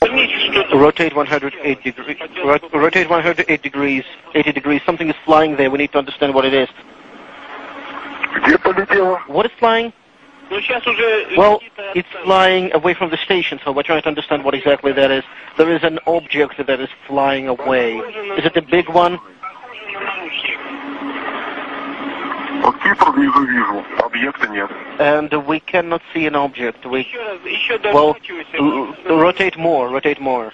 Rotate 108 degrees. Rotate 108 degrees, 80 degrees. Something is flying there. We need to understand what it is. What is flying? Well, it's flying away from the station, so we're trying to understand what exactly that is. There is an object that is flying away. Is it a big one? And we cannot see an object. Well, rotate more, rotate more.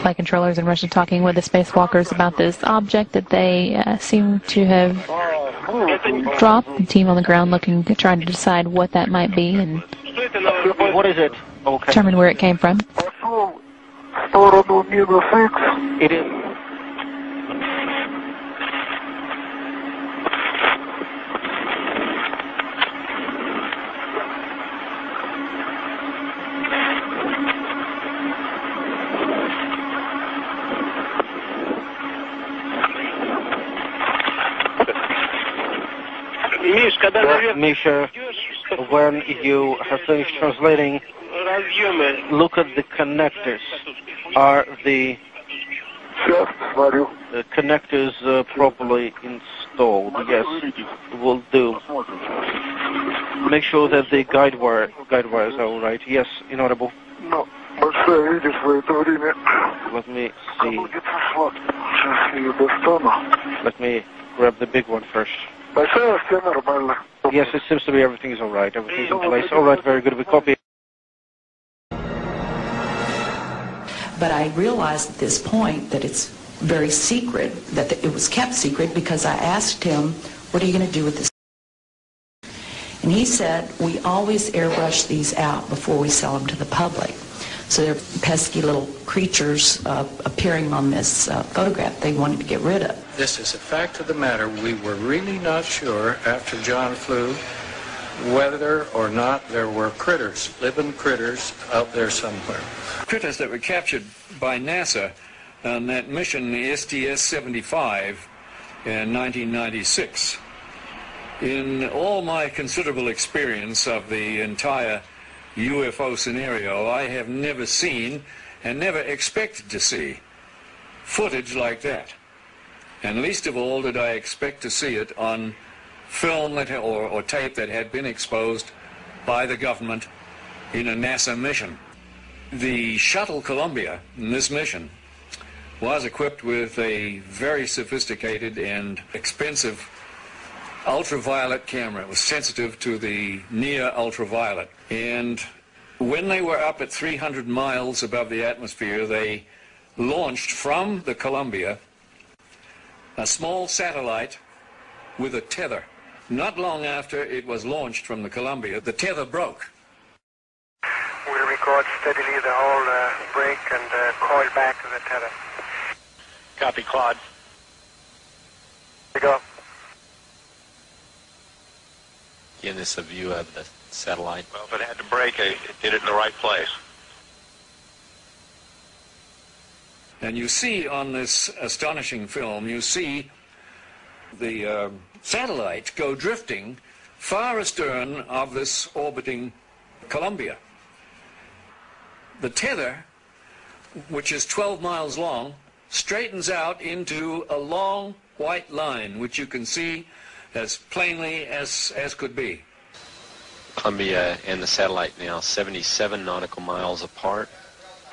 Flight controllers in Russia talking with the spacewalkers about this object that they seem to have dropped. The team on the ground trying to decide what that might be and what is it? Okay. Determine where it came from. It is. Misha, when you have finished translating, look at the connectors. Are the connectors properly installed? Yes, will do. Make sure that the guide wires are all right. Yes, inaudible. Let me see. Let me grab the big one first. Yes, it seems to be everything is all right. Everything's in place. All right, very good. We copy. But I realized at this point that it's very secret, that it was kept secret, because I asked him, what are you going to do with this? And he said, we always airbrush these out before we sell them to the public. So they're pesky little creatures appearing on this photograph they wanted to get rid of. This is a fact of the matter. We were really not sure after John flew whether or not there were critters, living critters out there somewhere. Critters that were captured by NASA on that mission, the STS-75 in 1996. In all my considerable experience of the entire UFO scenario, I have never seen and never expected to see footage like that. And least of all did I expect to see it on film or tape that had been exposed by the government in a NASA mission. The shuttle Columbia in this mission was equipped with a very sophisticated and expensive ultraviolet camera. It was sensitive to the near ultraviolet. And when they were up at 300 miles above the atmosphere, they launched from the Columbia a small satellite with a tether. Not long after it was launched from the Columbia, the tether broke. We'll record steadily the whole break and coil back to the tether. Copy, Claude. Here we go. Again, this is a view of the satellite. Well, if it had to break, it did it in the right place. And you see on this astonishing film, you see the satellite go drifting far astern of this orbiting Columbia. The tether, which is 12 miles long, straightens out into a long white line, which you can see as plainly as could be. Columbia and the satellite now 77 nautical miles apart.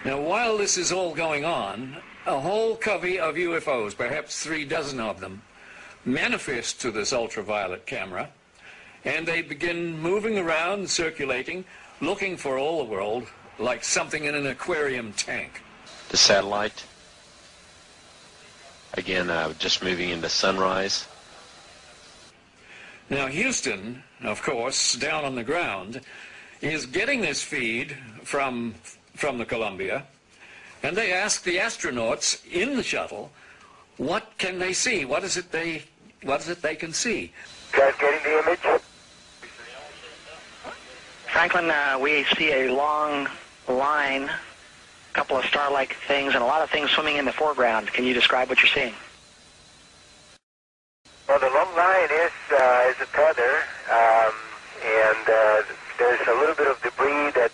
Now, while this is all going on, a whole covey of UFOs, perhaps 3 dozen of them, manifest to this ultraviolet camera, and they begin moving around, circulating, looking for all the world like something in an aquarium tank. The satellite, again, just moving into sunrise. Now, Houston, of course, down on the ground, is getting this feed from the Columbia, and they ask the astronauts in the shuttle, what can they see? What is it they can see? Guys getting the image? Franklin, we see a long line, a couple of star-like things, and a lot of things swimming in the foreground. Can you describe what you're seeing? Well, the long line is a tether, and there's a little bit of debris that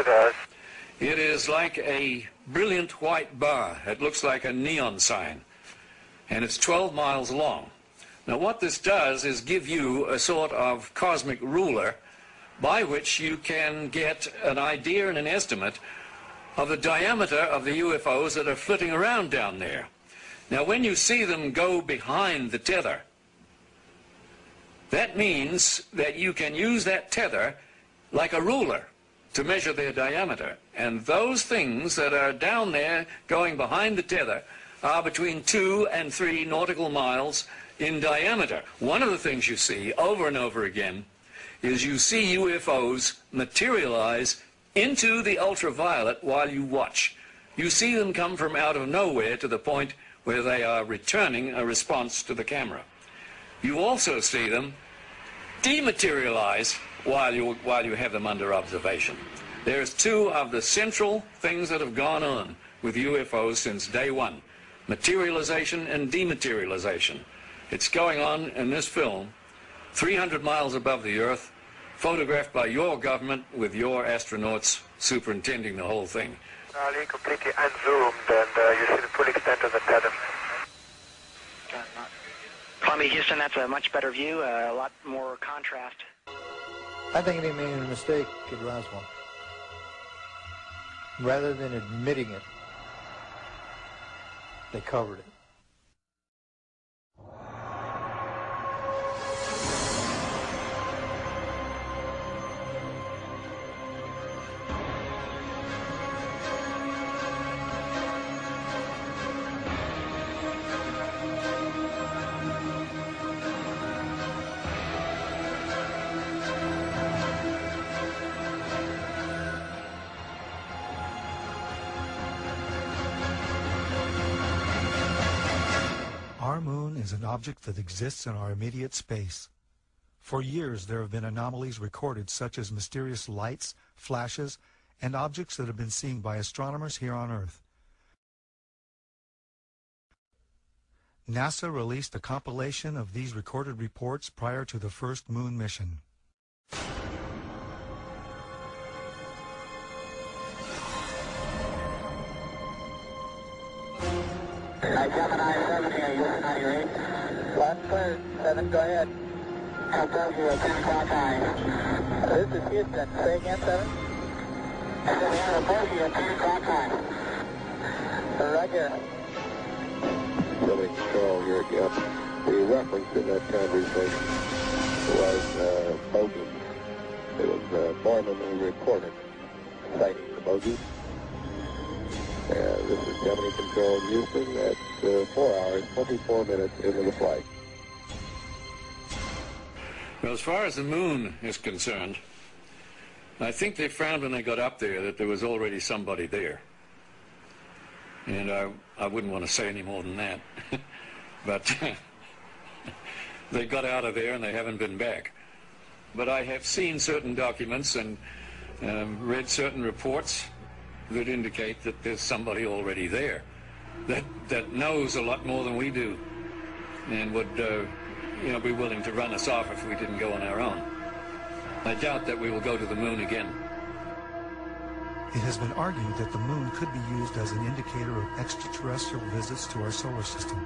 does. It is like a brilliant white bar. It looks like a neon sign, and it's 12 miles long. Now what this does is give you a sort of cosmic ruler by which you can get an idea and an estimate of the diameter of the UFOs that are flitting around down there. Now when you see them go behind the tether, that means that you can use that tether like a ruler to measure their diameter. And those things that are down there going behind the tether are between 2 and 3 nautical miles in diameter. One of the things you see over and over again is you see UFOs materialize into the ultraviolet while you watch. You see them come from out of nowhere to the point where they are returning a response to the camera. You also see them dematerialize while you have them under observation. There's 2 of the central things that have gone on with UFOs since day one: materialization and dematerialization. It's going on in this film 300 miles above the Earth, photographed by your government with your astronauts superintending the whole thing. Completely unzoomed, and you see the full extent of the tether. Columbia, Houston, that's a much better view, a lot more contrast. I think they made a mistake at Roswell. Rather than admitting it, they covered it. Our moon is an object that exists in our immediate space. For years, there have been anomalies recorded such as mysterious lights, flashes, and objects that have been seen by astronomers here on Earth. NASA released a compilation of these recorded reports prior to the first moon mission. Gemini 7 here, Houston on your 8. Last clear, 7, go ahead. Control 0, 10 o'clock high. This is Houston, say again, 7. I said we have a report here, 10 o'clock high. Roger. Building control here again. The reference in that conversation was bogey. It was Borman who reported citing the bogey. This is Gemini Control Houston. That's 4 hours, 24 minutes into the flight. Well, as far as the moon is concerned, I think they found when they got up there that there was already somebody there. And I wouldn't want to say any more than that. But they got out of there and they haven't been back. But I have seen certain documents and read certain reports that indicate that there's somebody already there that knows a lot more than we do and would be willing to run us off if we didn't go on our own. I doubt that we will go to the moon again. It has been argued that the moon could be used as an indicator of extraterrestrial visits to our solar system.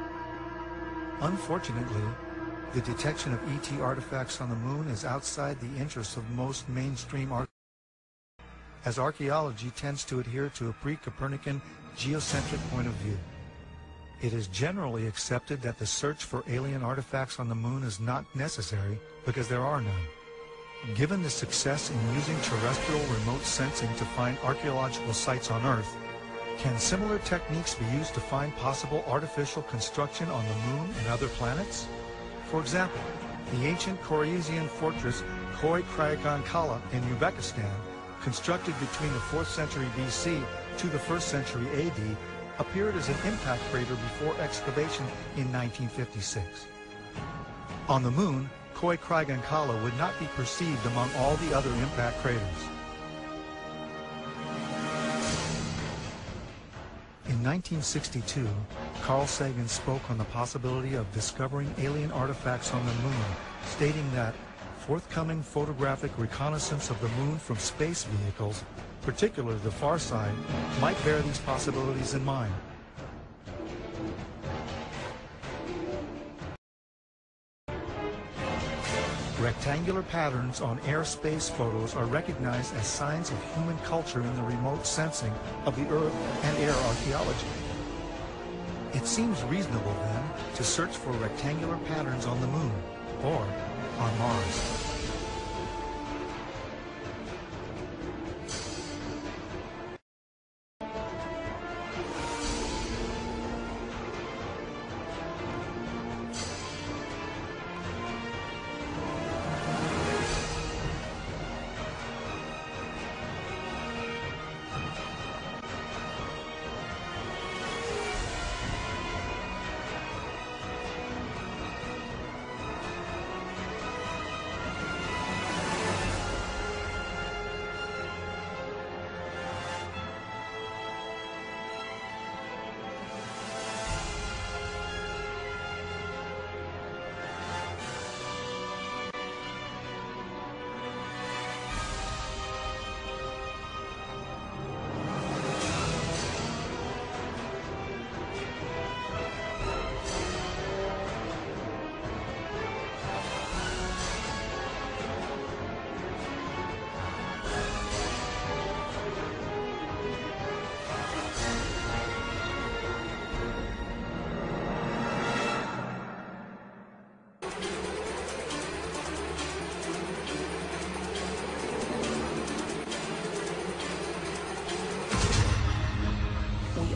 Unfortunately, the detection of ET artifacts on the moon is outside the interests of most mainstream archaeologists, as archaeology tends to adhere to a pre-Copernican geocentric point of view. It is generally accepted that the search for alien artifacts on the moon is not necessary because there are none. Given the success in using terrestrial remote sensing to find archaeological sites on Earth, can similar techniques be used to find possible artificial construction on the moon and other planets? For example, the ancient Corinthian fortress Khoi Kragan Kala in Uzbekistan, constructed between the 4th century BC to the 1st century AD, appeared as an impact crater before excavation in 1956. On the moon, Khoi Kragan Kala would not be perceived among all the other impact craters. In 1962, Carl Sagan spoke on the possibility of discovering alien artifacts on the moon, stating that forthcoming photographic reconnaissance of the moon from space vehicles, particularly the far side, might bear these possibilities in mind. Rectangular patterns on airspace photos are recognized as signs of human culture in the remote sensing of the Earth and air archaeology. It seems reasonable, then, to search for rectangular patterns on the moon or on Mars.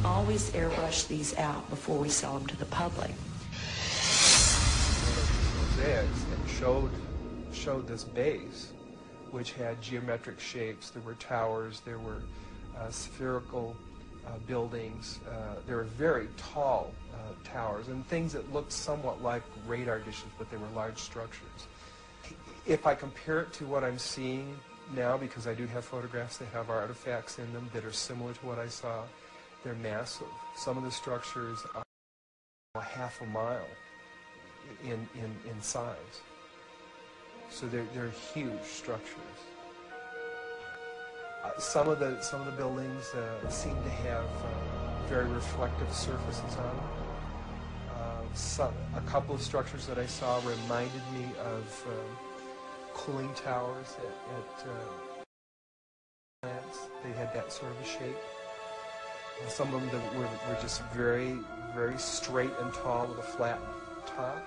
Always airbrush these out before we sell them to the public. Mosaics and showed this base, which had geometric shapes. There were towers, there were spherical buildings, there were very tall towers and things that looked somewhat like radar dishes, but they were large structures. If I compare it to what I'm seeing now, because I do have photographs that have artifacts in them that are similar to what I saw, they're massive. Some of the structures are half a mile in size. So they're huge structures. Some of the buildings seem to have very reflective surfaces on them. A couple of structures that I saw reminded me of cooling towers at plants. They had that sort of a shape. Some of them were just very, very straight and tall with a flat top.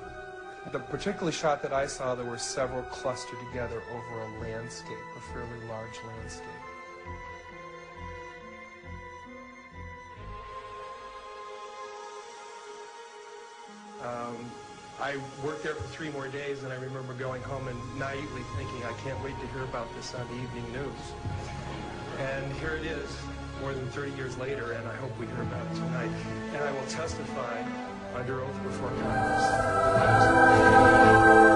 The particular shot that I saw, there were several clustered together over a landscape, a fairly large landscape. I worked there for 3 more days, and I remember going home and naively thinking, I can't wait to hear about this on the evening news. And here it is, more than 30 years later, and I hope we hear about it tonight. And I will testify under oath before Congress.